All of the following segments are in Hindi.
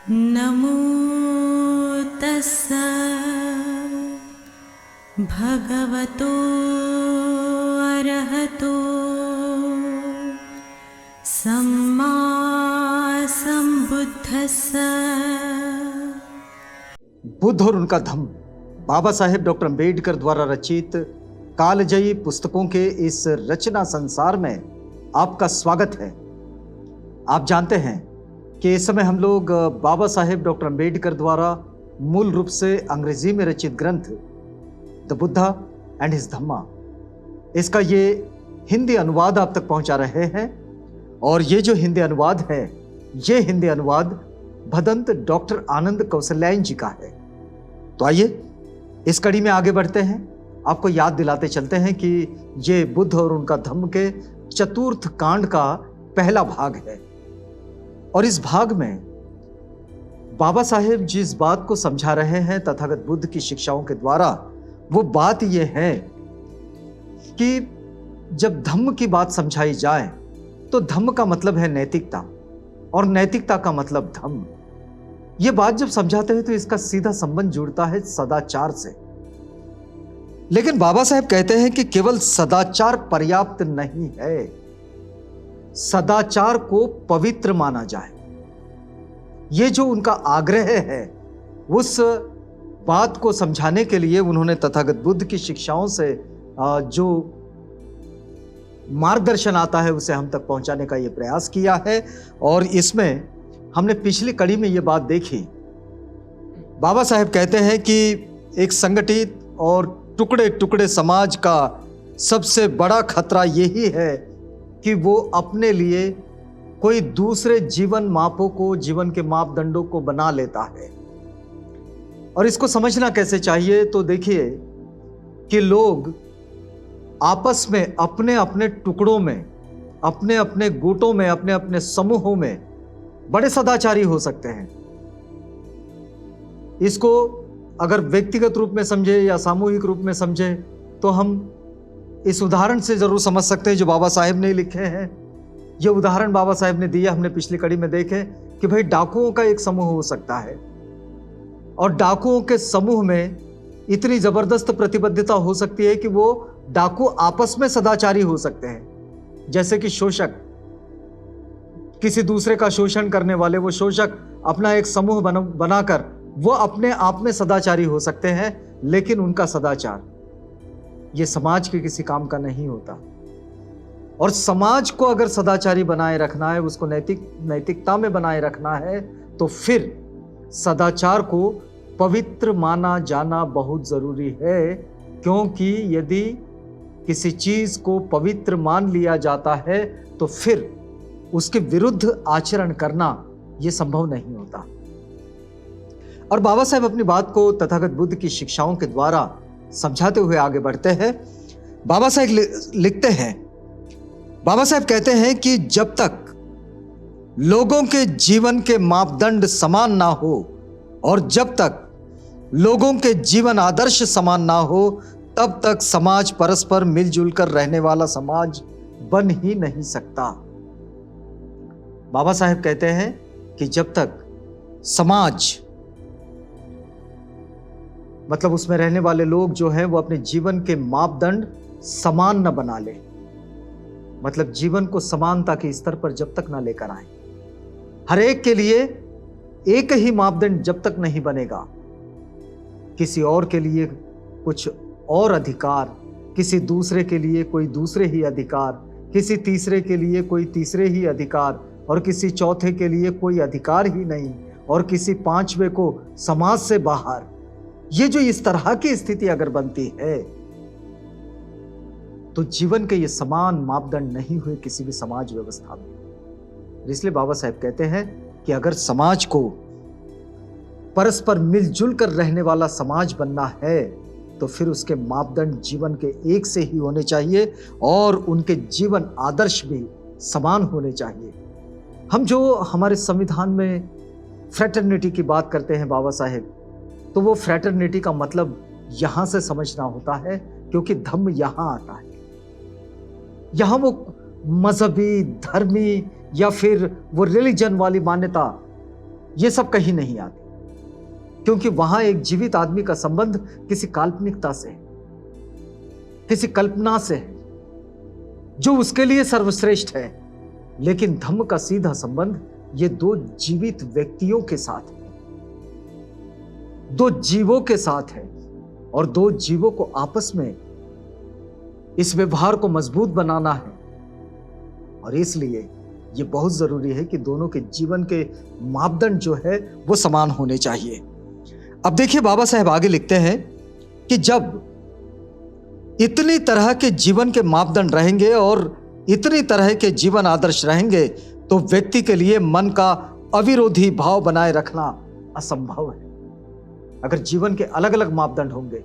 नमो तस्स भगवतो अरहतो सम्मा सम्बुद्धस्स। बुद्ध और उनका धम्म बाबा साहेब डॉक्टर अम्बेडकर द्वारा रचित कालजयी पुस्तकों के इस रचना संसार में आपका स्वागत है। आप जानते हैं कि इस समय हम लोग बाबा साहेब डॉक्टर अम्बेडकर द्वारा मूल रूप से अंग्रेजी में रचित ग्रंथ द बुद्धा एंड हिज धम्मा, इसका ये हिंदी अनुवाद आप तक पहुंचा रहे हैं। और ये जो हिंदी अनुवाद है, ये हिंदी अनुवाद भदंत डॉक्टर आनंद कौशल्यायन जी का है। तो आइए इस कड़ी में आगे बढ़ते हैं। आपको याद दिलाते चलते हैं कि ये बुद्ध और उनका धम्म के चतुर्थ कांड का पहला भाग है। और इस भाग में बाबा साहेब जिस बात को समझा रहे हैं तथागत बुद्ध की शिक्षाओं के द्वारा, वो बात यह है कि जब धम्म की बात समझाई जाए तो धम्म का मतलब है नैतिकता और नैतिकता का मतलब धम्म। ये बात जब समझाते हैं तो इसका सीधा संबंध जुड़ता है सदाचार से। लेकिन बाबा साहेब कहते हैं कि केवल सदाचार पर्याप्त नहीं है, सदाचार को पवित्र माना जाए। ये जो उनका आग्रह है, उस बात को समझाने के लिए उन्होंने तथागत बुद्ध की शिक्षाओं से जो मार्गदर्शन आता है उसे हम तक पहुंचाने का ये प्रयास किया है। और इसमें हमने पिछली कड़ी में ये बात देखी। बाबा साहेब कहते हैं कि एक संगठित और टुकड़े टुकड़े समाज का सबसे बड़ा खतरा यही है कि वो अपने लिए कोई दूसरे जीवन मापों को, जीवन के मापदंडों को बना लेता है। और इसको समझना कैसे चाहिए, तो देखिए कि लोग आपस में अपने अपने टुकड़ों में, अपने अपने गुटों में, अपने अपने समूहों में बड़े सदाचारी हो सकते हैं। इसको अगर व्यक्तिगत रूप में समझे या सामूहिक रूप में समझे तो हम इस उदाहरण से जरूर समझ सकते हैं जो बाबा साहेब ने लिखे हैं। ये उदाहरण बाबा साहेब ने दिया, हमने पिछली कड़ी में देखे कि भाई डाकुओं का एक समूह हो सकता है और डाकुओं के समूह में इतनी जबरदस्त प्रतिबद्धता हो सकती है कि वो डाकू आपस में सदाचारी हो सकते हैं। जैसे कि शोषक, किसी दूसरे का शोषण करने वाले वो शोषक अपना एक समूह बनाकर वो अपने आप में सदाचारी हो सकते हैं, लेकिन उनका सदाचार ये समाज के किसी काम का नहीं होता। और समाज को अगर सदाचारी बनाए रखना है, उसको नैतिकता में बनाए रखना है, तो फिर सदाचार को पवित्र माना जाना बहुत जरूरी है। क्योंकि यदि किसी चीज को पवित्र मान लिया जाता है तो फिर उसके विरुद्ध आचरण करना यह संभव नहीं होता। और बाबा साहेब अपनी बात को तथागत बुद्ध की शिक्षाओं के द्वारा समझाते हुए आगे बढ़ते हैं। बाबा साहेब लिखते हैं, बाबा साहेब कहते हैं कि जब तक लोगों के जीवन के मापदंड समान ना हो और जब तक लोगों के जीवन आदर्श समान ना हो, तब तक समाज परस्पर मिलजुल कर रहने वाला समाज बन ही नहीं सकता। बाबा साहेब कहते हैं कि जब तक समाज, मतलब उसमें रहने वाले लोग जो हैं वो अपने जीवन के मापदंड समान न बना ले, मतलब जीवन को समानता के स्तर पर जब तक ना लेकर आए, हर एक के लिए एक ही मापदंड जब तक नहीं बनेगा, किसी और के लिए कुछ और अधिकार, किसी दूसरे के लिए कोई दूसरे ही अधिकार, किसी तीसरे के लिए कोई तीसरे ही अधिकार और किसी चौथे के लिए कोई अधिकार ही नहीं और किसी पांचवे को समाज से बाहर, ये जो इस तरह की स्थिति अगर बनती है तो जीवन के ये समान मापदंड नहीं हुए किसी भी समाज व्यवस्था में। इसलिए बाबा साहेब कहते हैं कि अगर समाज को परस्पर मिलजुल कर रहने वाला समाज बनना है तो फिर उसके मापदंड जीवन के एक से ही होने चाहिए और उनके जीवन आदर्श भी समान होने चाहिए। हम जो हमारे संविधान में फ्रेटर्निटी की बात करते हैं बाबा साहेब, तो वो फ्रेटर्निटी का मतलब यहां से समझना होता है, क्योंकि धम्म यहां आता है। यहां वो मजहबी, धर्मी या फिर वो रिलीजन वाली मान्यता ये सब कहीं नहीं आती, क्योंकि वहां एक जीवित आदमी का संबंध किसी काल्पनिकता से है, किसी कल्पना से है जो उसके लिए सर्वश्रेष्ठ है। लेकिन धम्म का सीधा संबंध ये दो जीवित व्यक्तियों के साथ है, दो जीवों के साथ है, और दो जीवों को आपस में इस व्यवहार को मजबूत बनाना है। और इसलिए ये बहुत जरूरी है कि दोनों के जीवन के मापदंड जो है वो समान होने चाहिए। अब देखिए बाबा साहेब आगे लिखते हैं कि जब इतनी तरह के जीवन के मापदंड रहेंगे और इतनी तरह के जीवन आदर्श रहेंगे तो व्यक्ति के लिए मन का अविरोधी भाव बनाए रखना असंभव है। अगर जीवन के अलग अलग मापदंड होंगे,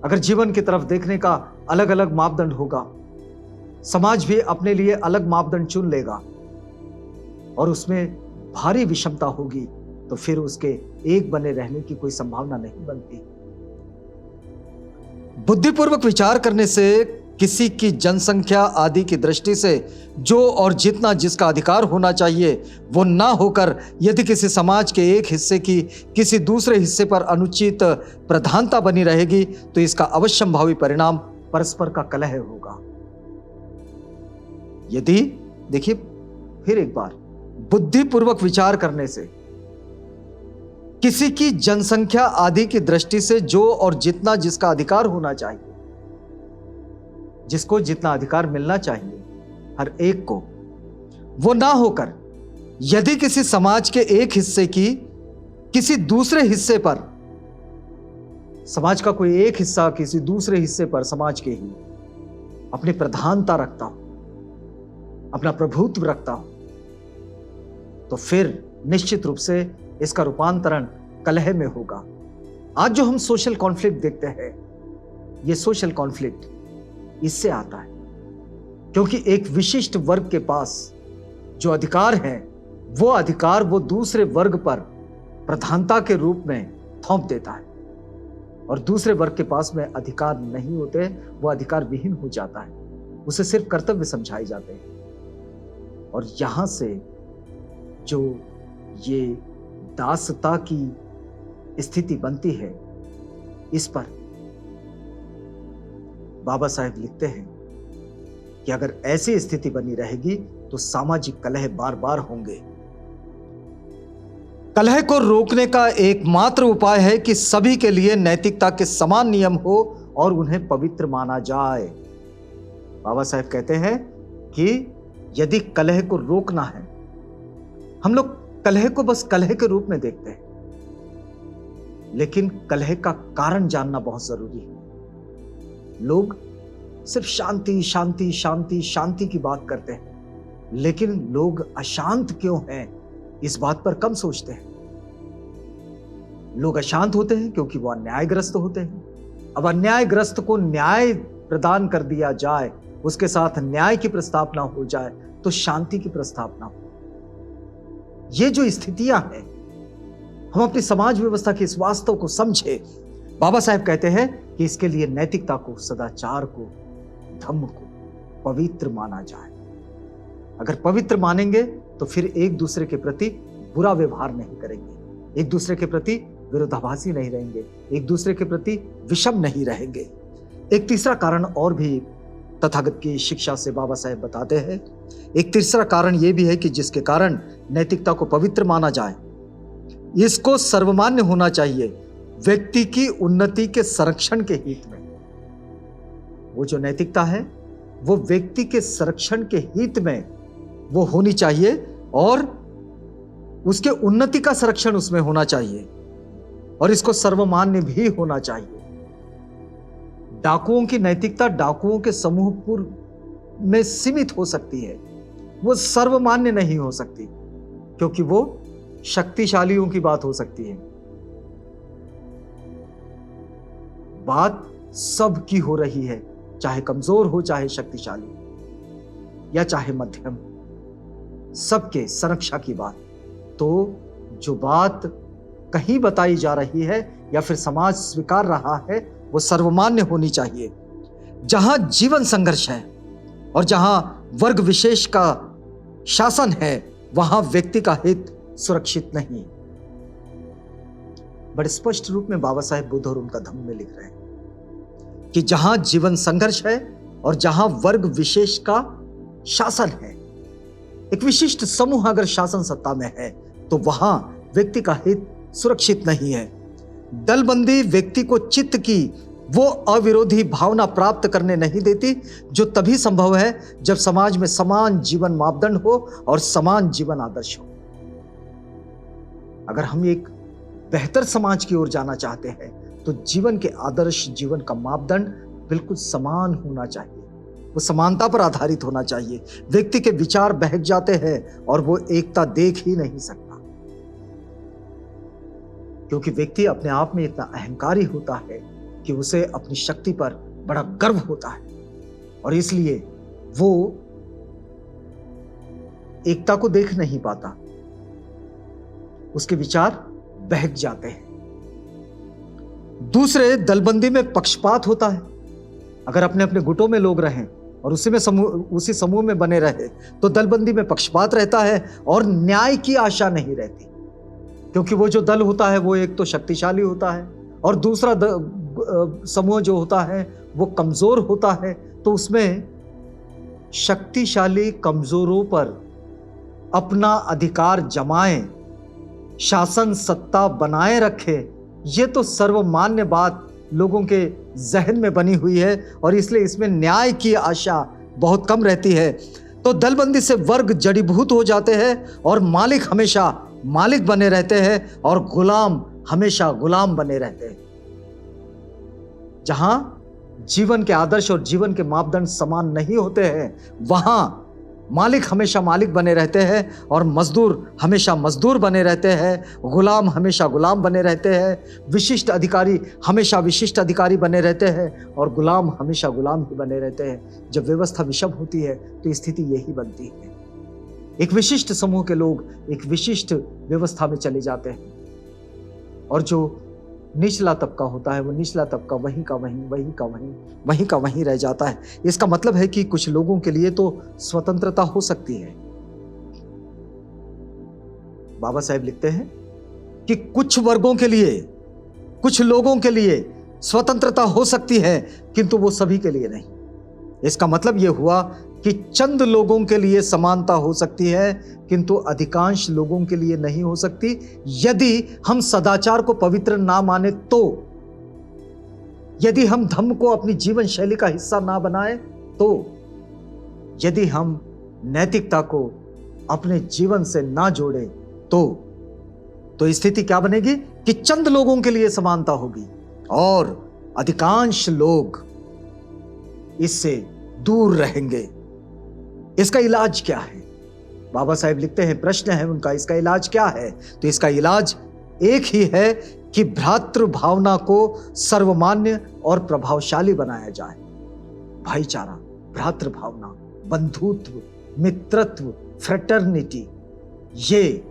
अगर जीवन की तरफ देखने का अलग अलग मापदंड होगा, समाज भी अपने लिए अलग मापदंड चुन लेगा और उसमें भारी विषमता होगी, तो फिर उसके एक बने रहने की कोई संभावना नहीं बनती। बुद्धिपूर्वक विचार करने से किसी की जनसंख्या आदि की दृष्टि से जो और जितना जिसका अधिकार होना चाहिए वो ना होकर यदि किसी समाज के एक हिस्से की किसी दूसरे हिस्से पर अनुचित प्रधानता बनी रहेगी तो इसका अवश्यंभावी परिणाम परस्पर का कलह होगा। यदि देखिए फिर एक बार, बुद्धिपूर्वक विचार करने से किसी की जनसंख्या आदि की दृष्टि से जो और जितना जिसका अधिकार होना चाहिए, जिसको जितना अधिकार मिलना चाहिए हर एक को, वो ना होकर यदि किसी समाज के एक हिस्से की किसी दूसरे हिस्से पर, समाज का कोई एक हिस्सा किसी दूसरे हिस्से पर समाज के ही अपनी प्रधानता रखता हो, अपना प्रभुत्व रखता हो, तो फिर निश्चित रूप से इसका रूपांतरण कलह में होगा। आज जो हम सोशल कॉन्फ्लिक्ट देखते हैं, ये सोशल कॉन्फ्लिक्ट इससे आता है क्योंकि एक विशिष्ट वर्ग के पास जो अधिकार है वो अधिकार वो दूसरे वर्ग पर प्रधानता के रूप में थोप देता है, और दूसरे वर्ग के पास में अधिकार नहीं होते, वो अधिकार विहीन हो जाता है, उसे सिर्फ कर्तव्य समझाए जाते हैं। और यहां से जो ये दासता की स्थिति बनती है, इस पर बाबा साहेब लिखते हैं कि अगर ऐसी स्थिति बनी रहेगी तो सामाजिक कलह बार बार होंगे। कलह को रोकने का एकमात्र उपाय है कि सभी के लिए नैतिकता के समान नियम हो और उन्हें पवित्र माना जाए। बाबा साहेब कहते हैं कि यदि कलह को रोकना है, हम लोग कलह को बस कलह के रूप में देखते हैं, लेकिन कलह का कारण जानना बहुत जरूरी है। लोग सिर्फ शांति शांति शांति शांति की बात करते हैं, लेकिन लोग अशांत क्यों हैं इस बात पर कम सोचते हैं। लोग अशांत होते हैं क्योंकि वो अन्यायग्रस्त होते हैं। अब अन्यायग्रस्त को न्याय प्रदान कर दिया जाए, उसके साथ न्याय की प्रस्तावना हो जाए, तो शांति की प्रस्तावना हो। ये जो स्थितियां हैं, हम अपनी समाज व्यवस्था के इस वास्तव को समझे। बाबा साहेब कहते हैं कि इसके लिए नैतिकता को, सदाचार को, धम्म को पवित्र माना जाए। अगर पवित्र मानेंगे तो फिर एक दूसरे के प्रति बुरा व्यवहार नहीं करेंगे, एक दूसरे के प्रति विरोधाभासी नहीं रहेंगे, एक दूसरे के प्रति विषम नहीं रहेंगे। एक तीसरा कारण और भी तथागत की शिक्षा से बाबा साहेब बताते हैं। एक तीसरा कारण यह भी है कि जिसके कारण नैतिकता को पवित्र माना जाए, इसको सर्वमान्य होना चाहिए व्यक्ति की उन्नति के संरक्षण के हित में। वो जो नैतिकता है वो व्यक्ति के संरक्षण के हित में वो होनी चाहिए और उसके उन्नति का संरक्षण उसमें होना चाहिए, और इसको सर्वमान्य भी होना चाहिए। डाकुओं की नैतिकता डाकुओं के समूह में सीमित हो सकती है, वो सर्वमान्य नहीं हो सकती, क्योंकि वो शक्तिशालियों की बात हो सकती है। बात सब की हो रही है, चाहे कमजोर हो, चाहे शक्तिशाली या चाहे मध्यम, सबके संरक्षा की बात। तो जो बात कहीं बताई जा रही है या फिर समाज स्वीकार रहा है, वो सर्वमान्य होनी चाहिए। जहां जीवन संघर्ष है और जहां वर्ग विशेष का शासन है, वहां व्यक्ति का हित सुरक्षित नहीं। बड़े स्पष्ट रूप में बाबा साहेब बुद्ध और उनका धम्म में लिख रहे हैं कि जहां जीवन संघर्ष है और जहां वर्ग विशेष का शासन है, एक विशिष्ट समूह अगर शासन सत्ता में है, तो वहां व्यक्ति का हित सुरक्षित नहीं है। दलबंदी व्यक्ति को चित्त की वो अविरोधी भावना प्राप्त करने नहीं देती, जो तभी संभव है जब समाज में समान जीवन मापदंड हो और समान जीवन आदर्श हो। अगर हम एक बेहतर समाज की ओर जाना चाहते हैं, तो जीवन के आदर्श, जीवन का मापदंड बिल्कुल समान होना चाहिए, वो समानता पर आधारित होना चाहिए। व्यक्ति के विचार बहक जाते हैं और वो एकता देख ही नहीं सकता, क्योंकि व्यक्ति अपने आप में इतना अहंकारी होता है कि उसे अपनी शक्ति पर बड़ा गर्व होता है, और इसलिए वो एकता को देख नहीं पाता, उसके विचार बहक जाते हैं। दूसरे, दलबंदी में पक्षपात होता है। अगर अपने अपने गुटों में लोग रहें और उसी समूह में बने रहे, तो दलबंदी में पक्षपात रहता है और न्याय की आशा नहीं रहती, क्योंकि वो जो दल होता है वो एक तो शक्तिशाली होता है और दूसरा समूह जो होता है वो कमजोर होता है। तो उसमें शक्तिशाली कमजोरों पर अपना अधिकार जमाए, शासन सत्ता बनाए रखे, ये तो सर्वमान्य बात लोगों के जहन में बनी हुई है, और इसलिए इसमें न्याय की आशा बहुत कम रहती है। तो दलबंदी से वर्ग जड़ीभूत हो जाते हैं और मालिक हमेशा मालिक बने रहते हैं और गुलाम हमेशा गुलाम बने रहते हैं। जहां जीवन के आदर्श और जीवन के मापदंड समान नहीं होते हैं, वहां मालिक हमेशा मालिक बने रहते हैं और मजदूर हमेशा मजदूर बने रहते हैं, गुलाम हमेशा गुलाम बने रहते हैं, विशिष्ट अधिकारी हमेशा विशिष्ट अधिकारी बने रहते हैं और गुलाम हमेशा गुलाम ही बने रहते हैं। जब व्यवस्था विषम होती है तो स्थिति यही बनती है, एक विशिष्ट समूह के लोग एक विशिष्ट व्यवस्था में चले जाते हैं, और जो निचला तबका होता है वो निचला तबका वहीं का वहीं रह जाता है। इसका मतलब है कि कुछ लोगों के लिए तो स्वतंत्रता हो सकती है। बाबा साहेब लिखते हैं कि कुछ वर्गों के लिए, कुछ लोगों के लिए स्वतंत्रता हो सकती है, किंतु वो सभी के लिए नहीं। इसका मतलब यह हुआ कि चंद लोगों के लिए समानता हो सकती है, किंतु अधिकांश लोगों के लिए नहीं हो सकती। यदि हम सदाचार को पवित्र ना माने तो, यदि हम धम्म को अपनी जीवन शैली का हिस्सा ना बनाए तो, यदि हम नैतिकता को अपने जीवन से ना जोड़े तो स्थिति क्या बनेगी कि चंद लोगों के लिए समानता होगी और अधिकांश लोग इससे दूर रहेंगे। इसका इलाज क्या है? बाबा साहेब लिखते हैं, प्रश्न है उनका, इसका इलाज क्या है? तो इसका इलाज एक ही है कि भ्रातृ भावना को सर्वमान्य और प्रभावशाली बनाया जाए। भाईचारा, भ्रातृ भावना, बंधुत्व, मित्रत्व, फ्रेटर्निटी, ये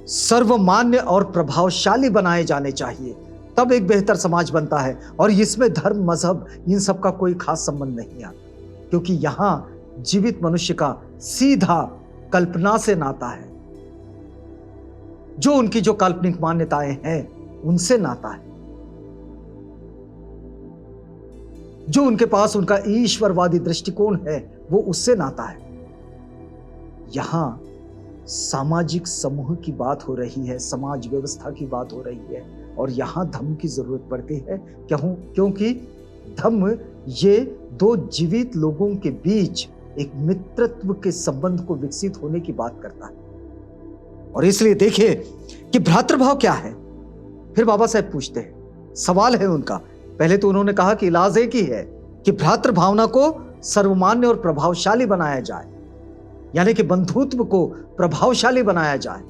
सर्वमान्य और प्रभावशाली बनाए जाने चाहिए, तब एक बेहतर समाज बनता है। और इसमें धर्म, मजहब, इन सब का कोई खास संबंध नहीं आता, क्योंकि यहां जीवित मनुष्य का सीधा कल्पना से नाता है, जो उनकी जो काल्पनिक मान्यताएं हैं उनसे नाता है, जो उनके पास उनका ईश्वरवादी दृष्टिकोण है वो उससे नाता है। यहां सामाजिक समूह की बात हो रही है, समाज व्यवस्था की बात हो रही है, और यहां धम्म की जरूरत पड़ती है। क्योंकि धम्म ये दो जीवित लोगों के बीच एक मित्रत्व के संबंध को विकसित होने की बात करता है। और इसलिए देखिए कि भ्रातृभाव क्या है। फिर बाबा साहेब पूछते हैं, सवाल है उनका। पहले तो उन्होंने कहा कि इलाज एक ही है कि भ्रातृ भावना को सर्वमान्य और प्रभावशाली बनाया जाए, यानी कि बंधुत्व को प्रभावशाली बनाया जाए,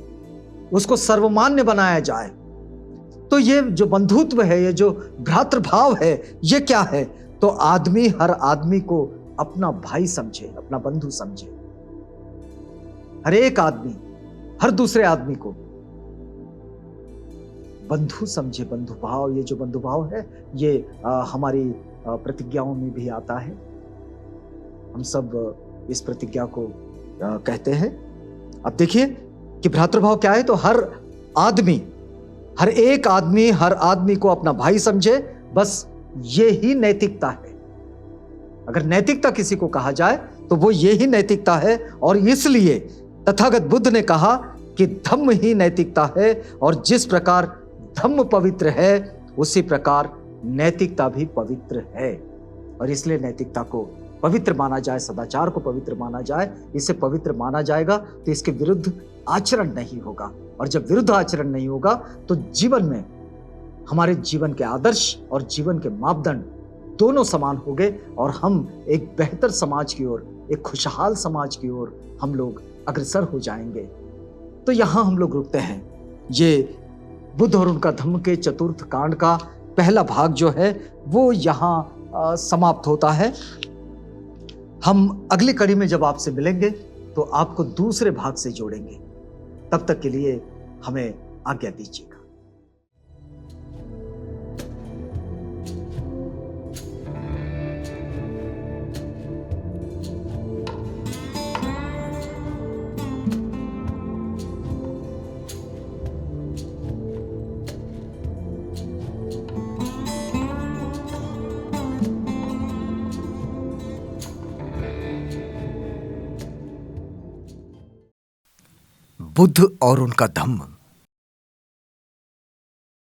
उसको सर्वमान्य बनाया जाए। तो ये जो बंधुत्व है, ये जो भ्रातृभाव है, ये क्या है? तो आदमी हर आदमी को अपना भाई समझे, अपना बंधु समझे। हर एक आदमी हर दूसरे आदमी को बंधु समझे। बंधुभाव, ये जो बंधुभाव है ये हमारी प्रतिज्ञाओं में भी आता है। हम सब इस प्रतिज्ञा को कहते हैं, अब देखिए कि भ्रातृभाव क्या है, तो हर एक आदमी को अपना भाई समझे, बस ये ही नैतिकता है। अगर नैतिकता किसी को कहा जाए तो वो ये ही नैतिकता है। और इसलिए तथागत बुद्ध ने कहा कि धम्म ही नैतिकता है, और जिस प्रकार धम्म पवित्र है उसी प्रकार नैतिकता भी पवित्र है। और इसलिए नैतिकता को पवित्र माना जाए, सदाचार को पवित्र माना जाए। इसे पवित्र माना जाएगा तो इसके विरुद्ध आचरण नहीं होगा, और जब विरुद्ध आचरण नहीं होगा तो जीवन में हमारे जीवन के आदर्श और जीवन के मापदंड दोनों समान होंगे, और हम एक बेहतर समाज की ओर, एक खुशहाल समाज की ओर हम लोग अग्रसर हो जाएंगे। तो यहां हम लोग रुकते हैं। ये बुद्ध और उनका धम्म के चतुर्थ कांड का पहला भाग जो है वो यहां समाप्त होता है। हम अगली कड़ी में जब आपसे मिलेंगे तो आपको दूसरे भाग से जोड़ेंगे। तब तक के लिए हमें आज्ञा दीजिएगा। बुद्ध और उनका धम्म।